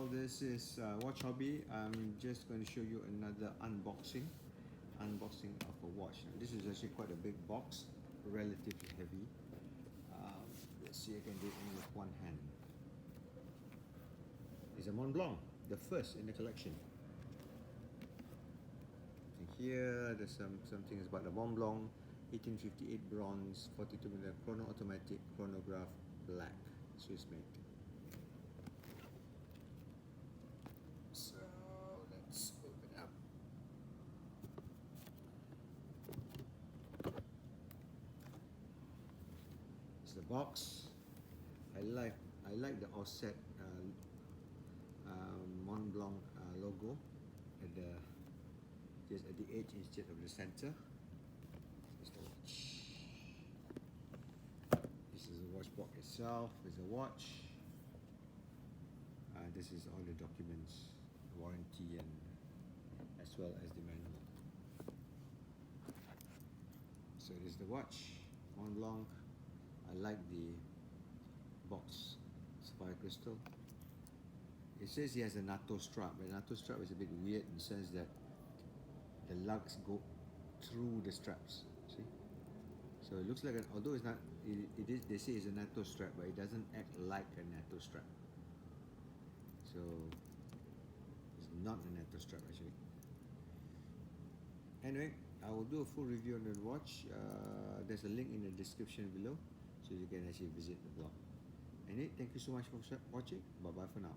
Well, this is Watch Hobby. I'm just going to show you another unboxing of a watch. Now, this is actually quite a big box, relatively heavy. Let's see, I can do it in with one hand. It's a Montblanc, the first in the collection. And here there's some things about the Montblanc 1858 bronze 42mm chrono automatic chronograph black Swiss made. So let's open up. It's the box. I like the offset Montblanc logo at the just at the edge instead of the center. This is the watch. This is the watch box itself. There's a watch. This is all the documents, warranty, and as well as the manual. So this is the watch, Montblanc. I like the box, sapphire crystal. It says he has a NATO strap, but NATO strap is a bit weird in the sense that the lugs go through the straps. See? So it looks like an, although it's not, it is. They say it's a NATO strap, but it doesn't act like a NATO strap. So it's not a NATO strap actually. Anyway, I will do a full review on the watch. There's a link in the description below, so you can actually visit the blog. Anyway, thank you so much for watching. Bye bye for now.